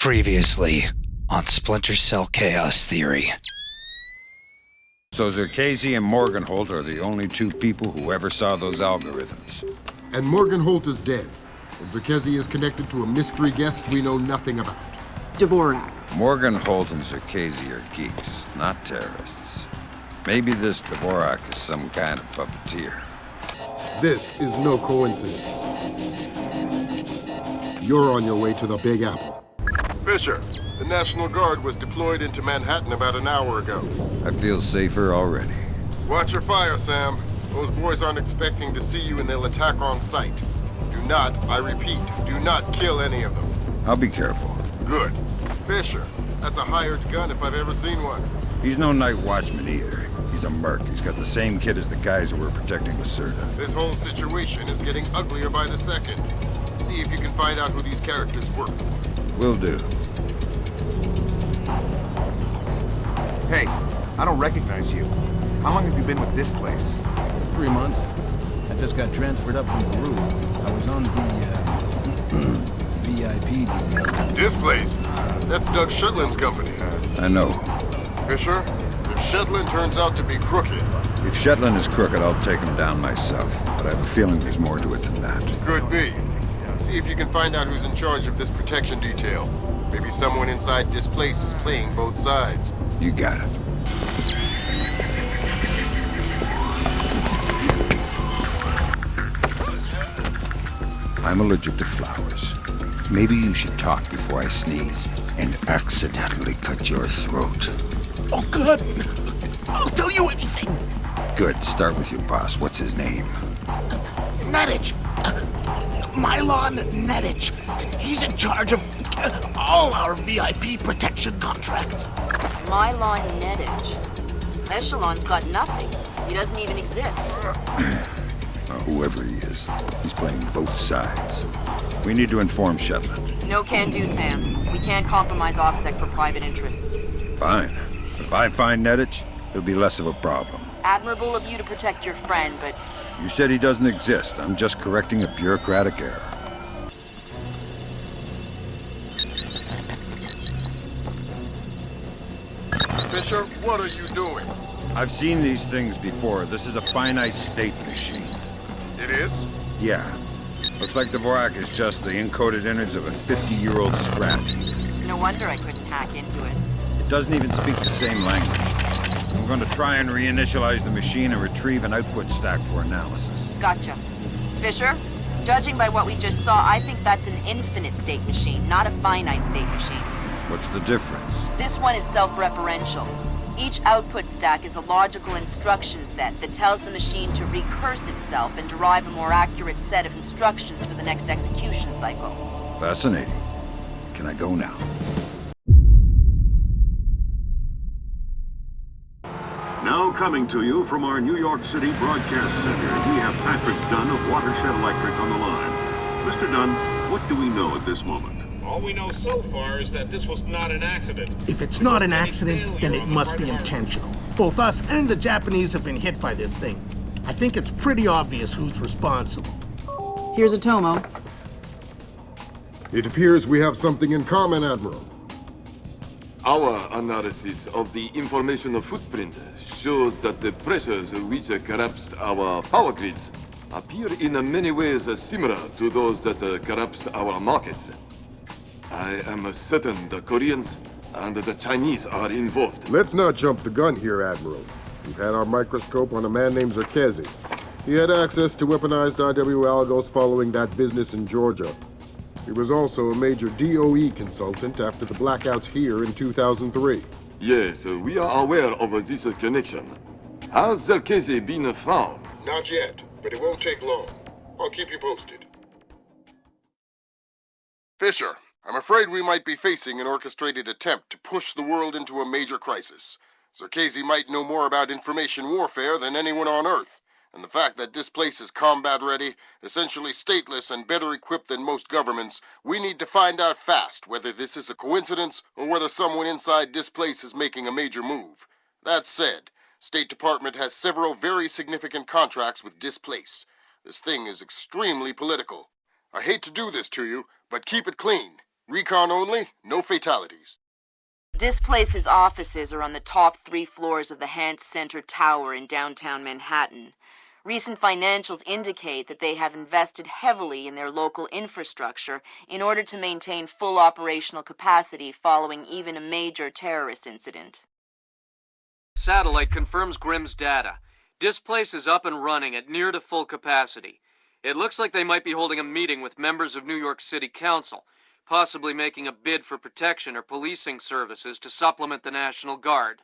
Previously on Splinter Cell Chaos Theory. So Zherkezhi and Morgenholt are the only two people who ever saw those algorithms. And Morgenholt is dead. And Zherkezhi is connected to a mystery guest we know nothing about. Dvorak. Morgenholt and Zherkezhi are geeks, not terrorists. Maybe this Dvorak is some kind of puppeteer. This is no coincidence. You're on your way to the Big Apple. Fisher, the National Guard was deployed into Manhattan about an hour ago. I feel safer already. Watch your fire, Sam. Those boys aren't expecting to see you and they'll attack on sight. Do not, I repeat, do not kill any of them. I'll be careful. Good. Fisher, that's a hired gun if I've ever seen one. He's no night watchman either. He's a merc. He's got the same kit as the guys who were protecting Lacerda. This whole situation is getting uglier by the second. See if you can find out who these characters work for. Will do. Hey, I don't recognize you. How long have you been with this place? 3 months. I just got transferred up from Peru. I was on the VIP deal. Displace? That's Doug Shetland's company. I know. Fisher, if Shetland turns out to be crooked... If Shetland is crooked, I'll take him down myself. But I have a feeling there's more to it than that. Could be. See if you can find out who's in charge of this protection detail. Maybe someone inside Displace is playing both sides. You got it. I'm allergic to flowers. Maybe you should talk before I sneeze and accidentally cut your throat. Oh, good. I'll tell you anything. Good. Start with your boss. What's his name? Nedich. Mylon Nedich. He's in charge of all our VIP protection contracts. Mylon Nedich. Echelon's got nothing. He doesn't even exist. Whoever he is, he's playing both sides. We need to inform Shetland. No can do, Sam. We can't compromise OffSec for private interests. Fine. If I find Nedich, it'll be less of a problem. Admirable of you to protect your friend, but... You said he doesn't exist. I'm just correcting a bureaucratic error. Fisher, what are you doing? I've seen these things before. This is a finite state machine. It is? Yeah. Looks like Dvorak is just the encoded innards of a 50-year-old scrap. No wonder I couldn't hack into it. It doesn't even speak the same language. I'm going to try and reinitialize the machine and retrieve an output stack for analysis. Gotcha. Fisher, judging by what we just saw, I think that's an infinite state machine, not a finite state machine. What's the difference? This one is self-referential. Each output stack is a logical instruction set that tells the machine to recurse itself and derive a more accurate set of instructions for the next execution cycle. Fascinating. Can I go now? Now coming to you from our New York City broadcast center, we have Patrick Dunn of Watershed Electric on the line. Mr. Dunn, what do we know at this moment? All we know so far is that this was not an accident. If it's not an accident, then it must be intentional. Both us and the Japanese have been hit by this thing. I think it's pretty obvious who's responsible. Here's a Tomo. It appears we have something in common, Admiral. Our analysis of the information footprint shows that the pressures which collapsed our power grids appear in many ways similar to those that collapsed our markets. I am certain the Koreans and the Chinese are involved. Let's not jump the gun here, Admiral. We've had our microscope on a man named Zherkezhi. He had access to weaponized IW algos following that business in Georgia. He was also a major DOE consultant after the blackouts here in 2003. Yes, we are aware of this connection. Has Zherkezhi been found? Not yet, but it won't take long. I'll keep you posted. Fisher, I'm afraid we might be facing an orchestrated attempt to push the world into a major crisis. Zherkezhi might know more about information warfare than anyone on Earth, and the fact that Displace is combat-ready, essentially stateless and better equipped than most governments, we need to find out fast whether this is a coincidence or whether someone inside Displace is making a major move. That said, State Department has several very significant contracts with Displace. This thing is extremely political. I hate to do this to you, but keep it clean. Recon only, no fatalities. Displace's offices are on the top 3 floors of the Hance Center Tower in downtown Manhattan. Recent financials indicate that they have invested heavily in their local infrastructure in order to maintain full operational capacity following even a major terrorist incident. Satellite confirms Grimm's data. Displace is up and running at near to full capacity. It looks like they might be holding a meeting with members of New York City Council, possibly making a bid for protection or policing services to supplement the National Guard.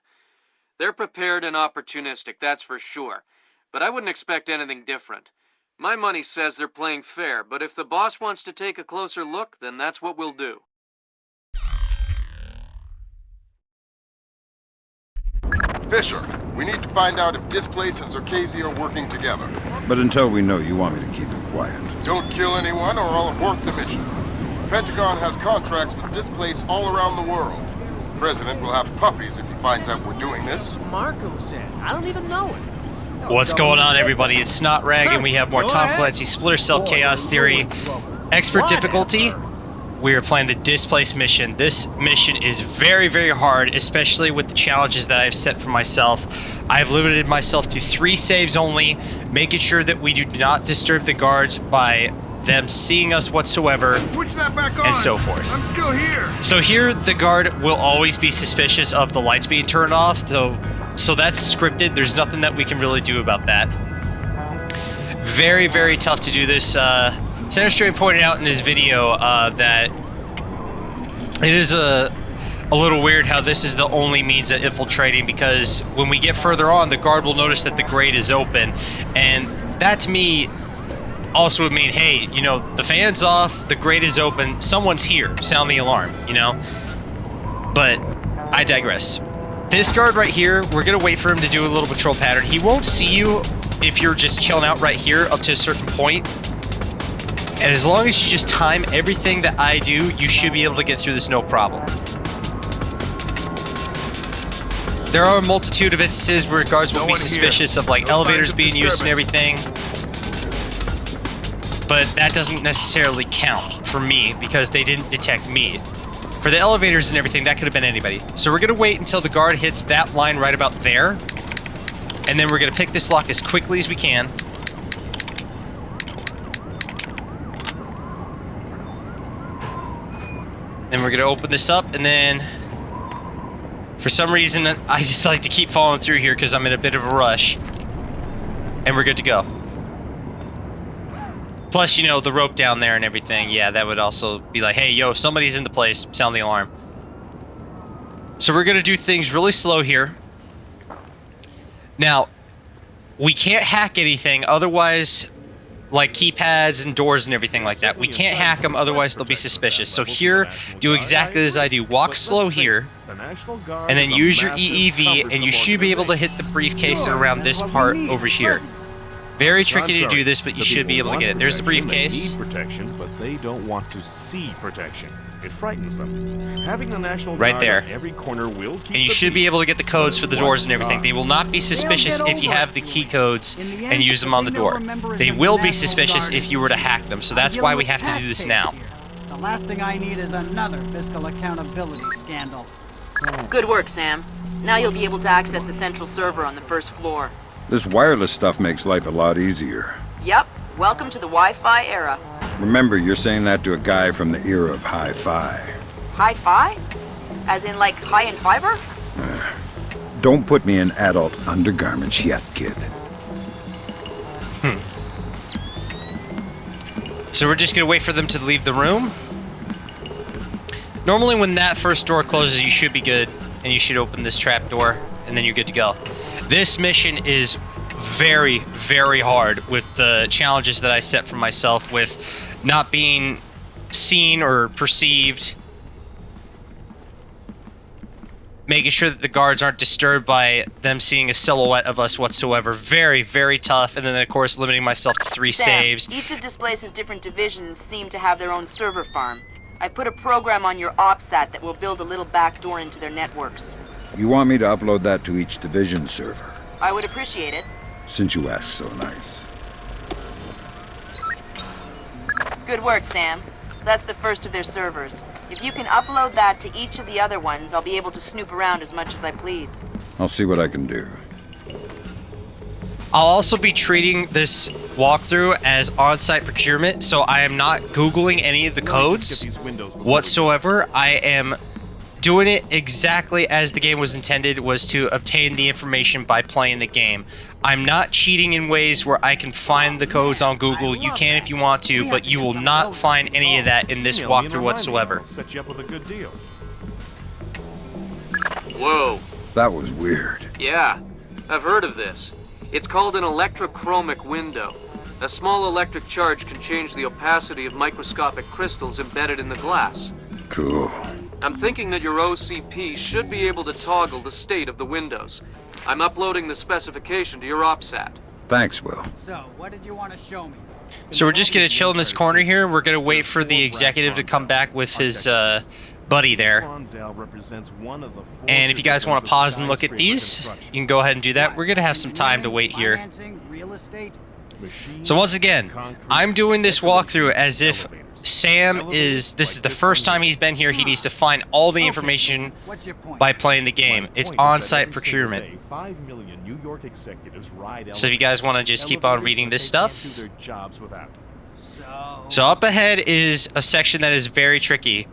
They're prepared and opportunistic, that's for sure. But I wouldn't expect anything different. My money says they're playing fair, but if the boss wants to take a closer look, then that's what we'll do. Fisher, we need to find out if Displace and Zherkezhi are working together. But until we know, you want me to keep it quiet. Don't kill anyone or I'll abort the mission. The Pentagon has contracts with Displace all around the world. The President will have puppies if he finds out we're doing this. Marco said. I don't even know it. What's going on, everybody? It's Snot Rag, and we have more Tom Clancy Splinter Cell Chaos Theory. Expert difficulty. We are playing the Displace mission. This mission is very, very hard, especially with the challenges that I've set for myself. I've limited myself to 3 saves only, making sure that we do not disturb the guards by them seeing us whatsoever, Switch that back on. and so forth. I'm still here. So here, the guard will always be suspicious of the lights being turned off, so that's scripted. There's nothing that we can really do about that. Very, very tough to do this. Senator Stray pointed out in this video that it is a little weird how this is the only means of infiltrating, because when we get further on, the guard will notice that the grate is open, and that to me also would mean, hey, you know, the fan's off, the grate is open, someone's here, sound the alarm, you know? But I digress. This guard right here, we're gonna wait for him to do a little patrol pattern. He won't see you if you're just chilling out right here up to a certain point. And as long as you just time everything that I do, you should be able to get through this no problem. There are a multitude of instances where guards will be suspicious of like elevators being used and everything. But that doesn't necessarily count for me because they didn't detect me. For the elevators and everything, that could have been anybody. So we're gonna wait until the guard hits that line right about there. And then we're gonna pick this lock as quickly as we can. Then we're gonna open this up, and then for some reason I just like to keep following through here because I'm in a bit of a rush. And we're good to go. Plus, you know, the rope down there and everything, yeah, that would also be like, hey, yo, somebody's in the place, sound the alarm. So we're gonna do things really slow here. Now, we can't hack anything, otherwise, like keypads and doors and everything like that. We can't hack them, otherwise they'll be suspicious. So here, do exactly as I do. Walk slow here, and then use your EEV, and you should be able to hit the briefcase around this part over here. Very tricky to do this, but you should be able to get it. There's the briefcase. They need protection, but they don't want to see protection. It frightens them. Having the National right Guard there. at every corner will keep and you should be able to get the codes for the doors and everything. They will not be suspicious if you have the key codes and use them on the door. They will be suspicious if you were to hack them, so that's why we have to do this now. The last thing I need is another fiscal accountability scandal. Good work, Sam. Now you'll be able to access the central server on the first floor. This wireless stuff makes life a lot easier. Yep. Welcome to the Wi-Fi era. Remember, you're saying that to a guy from the era of hi-fi. Hi-fi? As in, like, high-end fiber? Don't put me in adult undergarments yet, kid. So we're just gonna wait for them to leave the room. Normally when that first door closes, you should be good, and you should open this trap door, and then you're good to go. This mission is very, very hard with the challenges that I set for myself with not being seen or perceived. Making sure that the guards aren't disturbed by them seeing a silhouette of us whatsoever. Very, very tough. And then, of course, limiting myself to 3 saves. Each of Displace's different divisions seem to have their own server farm. I put a program on your OPSAT that will build a little backdoor into their networks. You want me to upload that to each division server? I would appreciate it. Since you asked so nice. Good work, Sam. That's the first of their servers. If you can upload that to each of the other ones, I'll be able to snoop around as much as I please. I'll see what I can do. I'll also be treating this walkthrough as on-site procurement, so I am not Googling any of the codes whatsoever. I am doing it exactly as the game was intended, was to obtain the information by playing the game. I'm not cheating in ways where I can find the codes on Google. You can if you want to, but you will not find any of that in this walkthrough whatsoever. Set you up with a good deal. Whoa. That was weird. Yeah, I've heard of this. It's called an electrochromic window. A small electric charge can change the opacity of microscopic crystals embedded in the glass. Cool. I'm thinking that your OCP should be able to toggle the state of the windows. I'm uploading the specification to your OPSAT. Thanks, Will. So, what did you want to show me? So we're just gonna chill in this corner here. We're gonna wait for the executive to come back with his buddy there. And if you guys want to pause and look at these, you can go ahead and do that. We're gonna have some time to wait here. So once again, I'm doing this walkthrough as if Sam this is the first time he's been here. He needs to find all the information by playing the game. It's on-site procurement. 5 million New York executives ride So if you guys want to just keep on reading this stuff. do their jobs without. So up ahead is a section that is very tricky.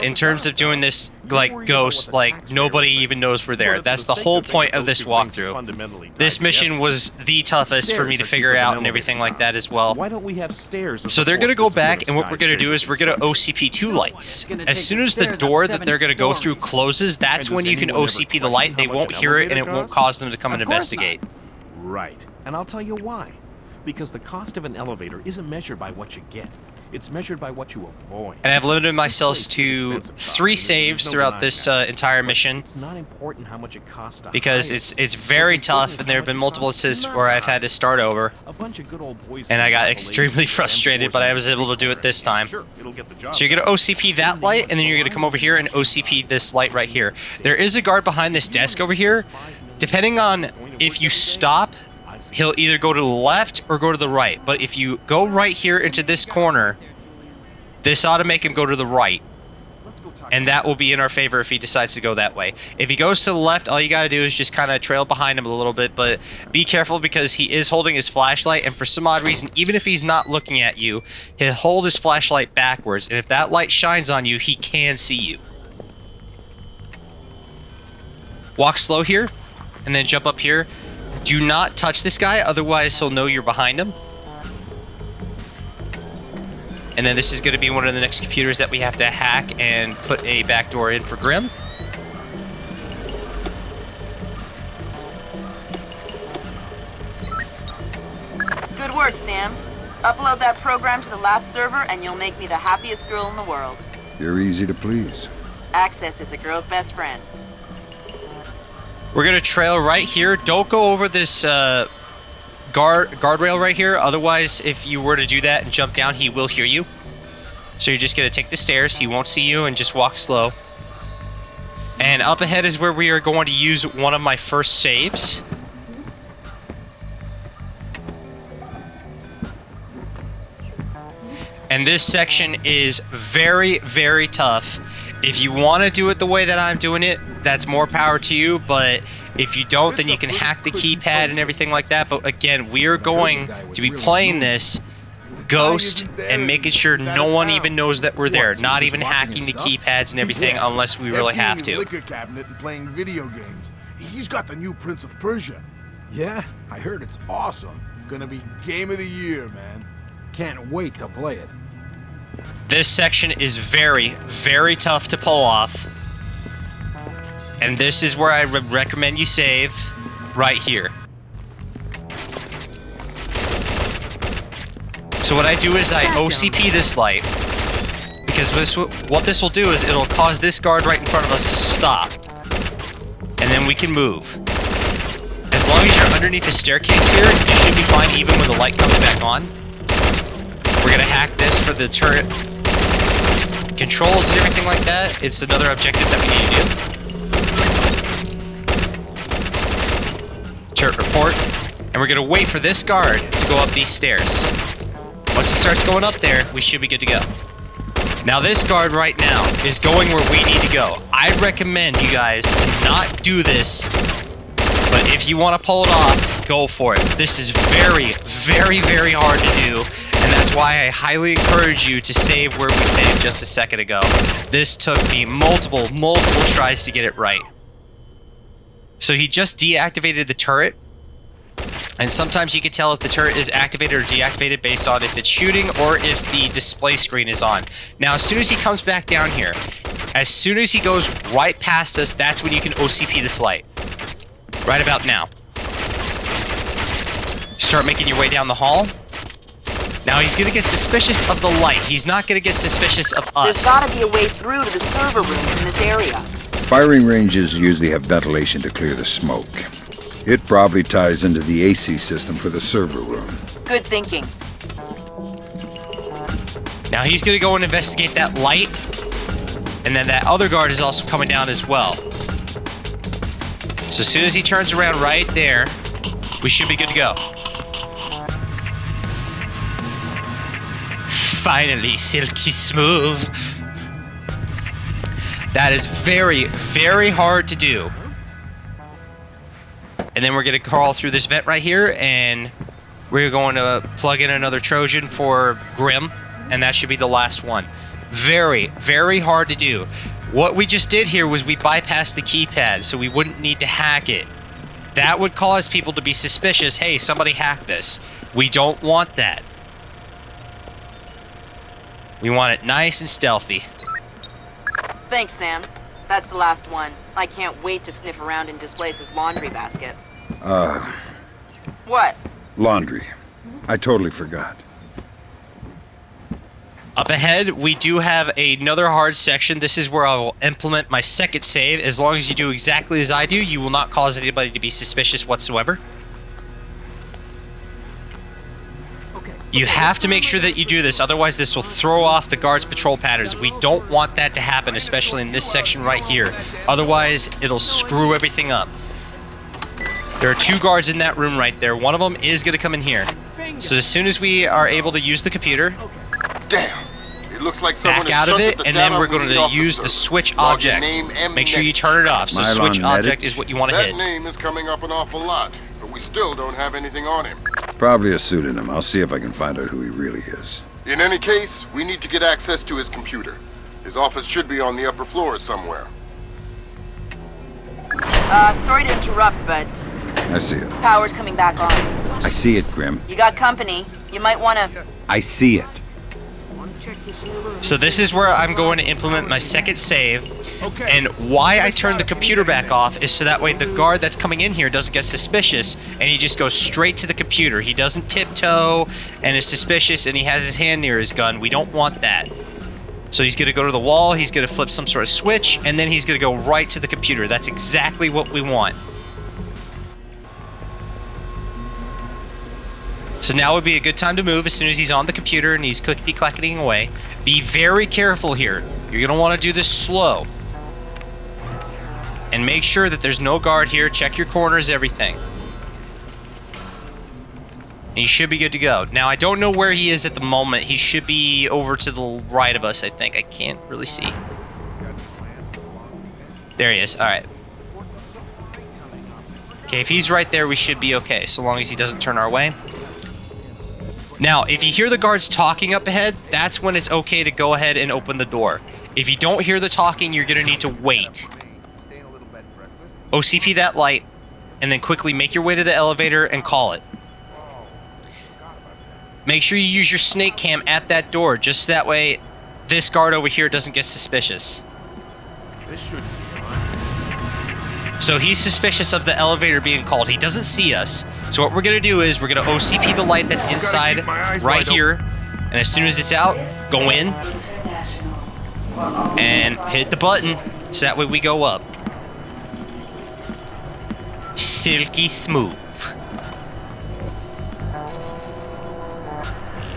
In terms of doing this like ghost, like nobody even knows we're there. That's the whole point of this walkthrough. This mission was the toughest for me to figure out and everything like that as well. Why don't we have stairs? So they're gonna go back, and what we're gonna do is we're gonna OCP 2 lights. As soon as the door that they're gonna go through closes, that's when you can OCP the light. They won't hear it, and it won't cause them to come and investigate. Right, and I'll tell you why. Because the cost of an elevator isn't measured by what you get. It's measured by what you avoid. And I've limited myself to 3 saves throughout this entire mission. It's not important how much it costs because it's very tough, and there have been multiple instances where I've had to start over. And I got extremely frustrated, but I was able to do it this time. So you're going to OCP that light, and then you're going to come over here and OCP this light right here. There is a guard behind this desk over here. Depending on if you stop, he'll either go to the left or go to the right. But if you go right here into this corner, this ought to make him go to the right. And that will be in our favor if he decides to go that way. If he goes to the left, all you gotta do is just kind of trail behind him a little bit. But be careful, because he is holding his flashlight, and for some odd reason, even if he's not looking at you, he'll hold his flashlight backwards. And if that light shines on you, he can see you. Walk slow here, and then jump up here. Do not touch this guy, otherwise he'll know you're behind him. And then this is going to be one of the next computers that we have to hack and put a backdoor in for Grim. Good work, Sam. Upload that program to the last server and you'll make me the happiest girl in the world. You're easy to please. Access is a girl's best friend. We're gonna trail right here. Don't go over this guardrail right here. Otherwise, if you were to do that and jump down, he will hear you. So you're just gonna take the stairs. He won't see you, and just walk slow. And up ahead is where we are going to use one of my first saves. And this section is very, very tough. If you want to do it the way that I'm doing it, that's more power to you, but if you don't, then you can hack the keypad and everything like that. But again, we are going to be playing this ghost and making sure no one even knows that we're there, not even hacking the keypads and everything unless we really have to. Liquor cabinet and playing video games. He's got the new Prince of Persia. Yeah, I heard it's awesome. Gonna be game of the year, man. Can't wait to play it. This section is very, very tough to pull off. And this is where I recommend you save, right here. So what I do is I OCP this light, because what this will do is it'll cause this guard right in front of us to stop. And then we can move. As long as you're underneath the staircase here, you should be fine even when the light comes back on. We're gonna hack this for the turret controls and everything like that. It's another objective that we need to do. Turret report. And we're gonna wait for this guard to go up these stairs. Once it starts going up there, we should be good to go. Now this guard right now is going where we need to go. I'd recommend you guys to not do this, but if you want to pull it off, go for it. This is very, very, very hard to do, and that's why I highly encourage you to save where we saved just a second ago. This took me multiple tries to get it right. So he just deactivated the turret, and sometimes you can tell if the turret is activated or deactivated based on if it's shooting or if the display screen is on. Now, as soon as he comes back down here, as soon as he goes right past us, that's when you can OCP this light. Right about now. Start making your way down the hall. Now he's gonna get suspicious of the light. He's not gonna get suspicious of us. There's gotta be a way through to the server room in this area. Firing ranges usually have ventilation to clear the smoke. It probably ties into the AC system for the server room. Good thinking. Now he's gonna go and investigate that light, and then that other guard is also coming down as well. So as soon as he turns around right there, we should be good to go. Finally, silky smooth. That is very, very hard to do. And then we're gonna crawl through this vent right here, and we're going to plug in another Trojan for Grim, and that should be the last one. Very, very hard to do. What we just did here was we bypassed the keypad, so we wouldn't need to hack it. That would cause people to be suspicious. Hey, somebody hacked this. We don't want that. We want it nice and stealthy. Thanks, Sam. That's the last one. I can't wait to sniff around in Displace's laundry basket. What? Laundry. I totally forgot. Up ahead, we do have another hard section. This is where I will implement my second save. As long as you do exactly as I do, you will not cause anybody to be suspicious whatsoever. You have to make sure that you do this, otherwise this will throw off the guard's patrol patterns. We don't want that to happen, especially in this section right here. Otherwise, it'll screw everything up. There are 2 guards in that room right there. One of them is going to come in here. So as soon as we are able to use the computer, damn, it looks like someone back out of it, and then we're going to use the switch object. Make sure you turn it off. So switch object is what you want to hit. That name is coming up an awful lot, but we still don't have anything on him. Probably a pseudonym. I'll see if I can find out who he really is. In any case, we need to get access to his computer. His office should be on the upper floor somewhere. Sorry to interrupt, but... I see it. Power's coming back on. I see it, Grim. You got company. You might want to... I see it. So this is where I'm going to implement my second save. And why I turned the computer back off is so that way the guard that's coming in here doesn't get suspicious, and he just goes straight to the computer. He doesn't tiptoe and is suspicious and he has his hand near his gun. We don't want that. So he's going to go to the wall, he's going to flip some sort of switch, and then he's going to go right to the computer. That's exactly what we want. So now would be a good time to move as soon as he's on the computer and he's clickety-clacketing away. Be very careful here. You're going to want to do this slow. And make sure that there's no guard here. Check your corners, everything. And you should be good to go. Now, I don't know where he is at the moment. He should be over to the right of us, I think. I can't really see. There he is. Alright. Okay, if he's right there, we should be okay, so long as he doesn't turn our way. Now, if you hear the guards talking up ahead, that's when it's okay to go ahead and open the door. If you don't hear the talking, you're going to need to wait. OCP that light, and then quickly make your way to the elevator and call it. Make sure you use your snake cam at that door, just that way this guard over here doesn't get suspicious. This should be So he's suspicious of the elevator being called. He doesn't see us. So what we're going to do is we're going to OCP the light that's inside right here. And as soon as it's out, go in and hit the button so that way we go up. Silky smooth.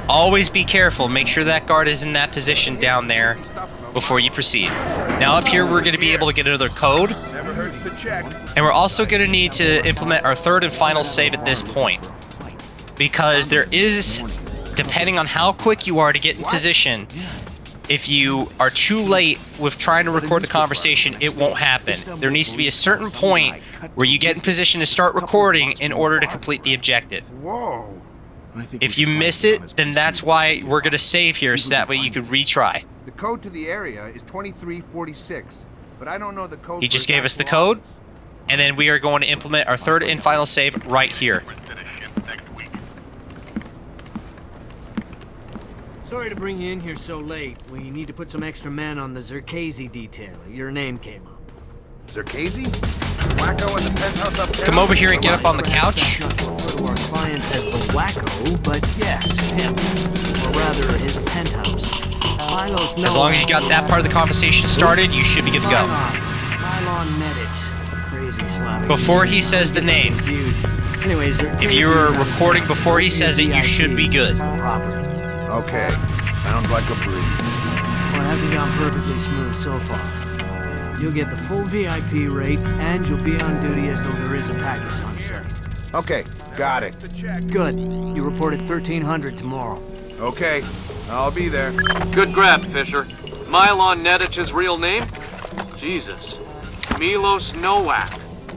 Always be careful. Make sure that guard is in that position down there before you proceed. Now up here we're going to be able to get another code. And we're also going to need to implement our third and final save at this point. Because there is, depending on how quick you are to get in position, if you are too late with trying to record the conversation, it won't happen. There needs to be a certain point where you get in position to start recording in order to complete the objective. Whoa. If you miss it, then that's why we're going to save here, so that way you can retry. The code to the area is 2346, but I don't know the code. He just gave us the code, and then we are going to implement our third and final save right here. Sorry to bring you in here so late. We need to put some extra men on the Zherkezhi detail. Your name came up. Zherkezhi? Wacko in the penthouse up there? Come over here and get up on the couch. Not to refer to our client as the wacko, but yes, him. Or rather, his penthouse. Milo's As long as you got that part of the conversation started, you should be good to go. Mylon Nedich. Crazy Slavic. Before he says the name, anyways, if you were recording before he says it, you should be good. Okay, sounds like a breeze. Well, it hasn't gone perfectly smooth so far. You'll get the full VIP rate, and you'll be on duty as though there is a package on set. Okay, got it. Good. You reported 1300 tomorrow. Okay, I'll be there. Good grab, Fisher. Mylon Nedich's real name? Jesus. Milos Nowak.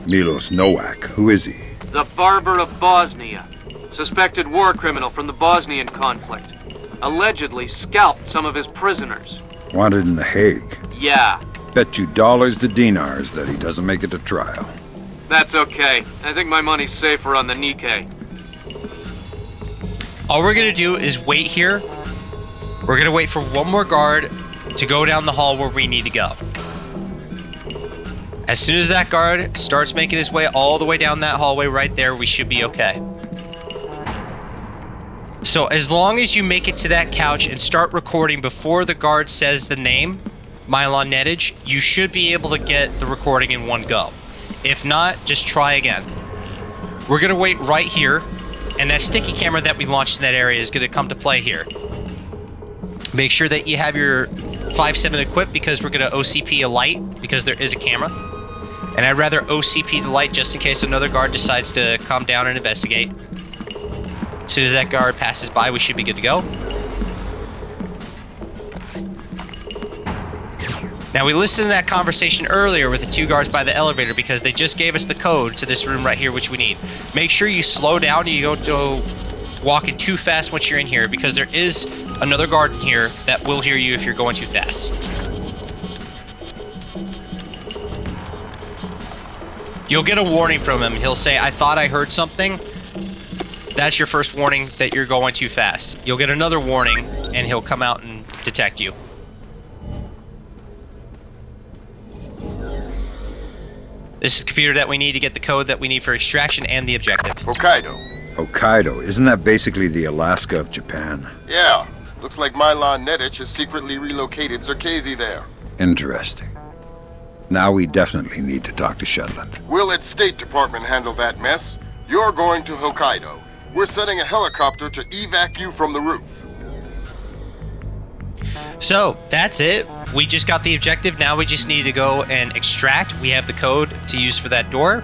Milos Nowak, who is he? The Barber of Bosnia. Suspected war criminal from the Bosnian conflict. Allegedly scalped some of his prisoners. Wanted in The Hague. Yeah. Bet you dollars to dinars that he doesn't make it to trial. That's okay. I think my money's safer on the Nikkei. All we're gonna do is wait here. We're gonna wait for one more guard to go down the hall where we need to go. As soon as that guard starts making his way all the way down that hallway right there, we should be okay. So as long as you make it to that couch and start recording before the guard says the name, Mylon Nedich, you should be able to get the recording in one go. If not, just try again. We're gonna wait right here, and that sticky camera that we launched in that area is gonna come to play here. Make sure that you have your 5.7 equipped, because we're gonna OCP a light, because there is a camera. And I'd rather OCP the light just in case another guard decides to come down and investigate. As soon as that guard passes by, we should be good to go. Now, we listened to that conversation earlier with the two guards by the elevator because they just gave us the code to this room right here, which we need. Make sure you slow down and you don't go walking too fast once you're in here, because there is another guard in here that will hear you if you're going too fast. You'll get a warning from him. He'll say, "I thought I heard something." That's your first warning that you're going too fast. You'll get another warning, and he'll come out and detect you. This is the computer that we need to get the code that we need for extraction and the objective. Hokkaido. Hokkaido, isn't that basically the Alaska of Japan? Yeah. Looks like Mylon Nedich has secretly relocated Zherkezhi there. Interesting. Now we definitely need to talk to Shetland. We'll let State Department handle that mess. You're going to Hokkaido. We're sending a helicopter to evac you from the roof. So, that's it. We just got the objective. Now we just need to go and extract. We have the code to use for that door.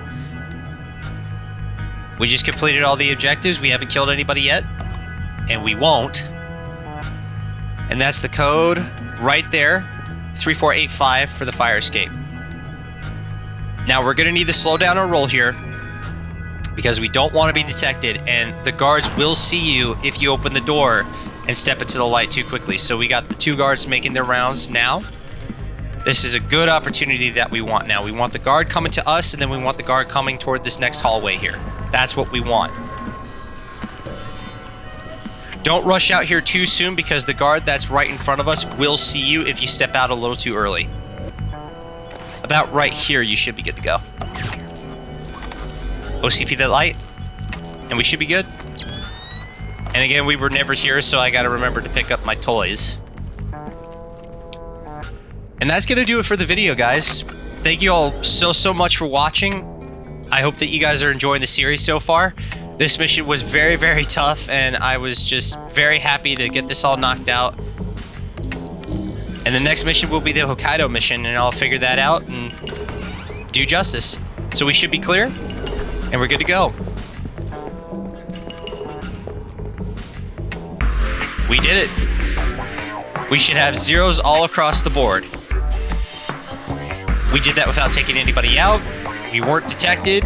We just completed all the objectives. We haven't killed anybody yet. And we won't. And that's the code right there. 3485 for the fire escape. Now we're going to need to slow down our roll here, because we don't want to be detected, and the guards will see you if you open the door and step into the light too quickly. So we got the two guards making their rounds now. This is a good opportunity that we want now. We want the guard coming to us, and then we want the guard coming toward this next hallway here. That's what we want. Don't rush out here too soon, because the guard that's right in front of us will see you if you step out a little too early. About right here, you should be good to go. OCP that light, and we should be good. And again, we were never here, so I gotta remember to pick up my toys. And that's gonna do it for the video, guys. Thank you all so much for watching. I hope that you guys are enjoying the series so far. This mission was very, very tough, and I was just very happy to get this all knocked out. And the next mission will be the Hokkaido mission, and I'll figure that out and do justice. So we should be clear, and we're good to go. We did it. We should have zeros all across the board. We did that without taking anybody out. We weren't detected.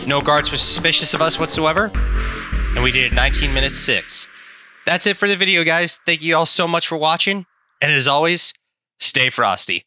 No guards were suspicious of us whatsoever. And we did 19 minutes 6. That's it for the video, guys. Thank you all so much for watching. And as always, stay frosty.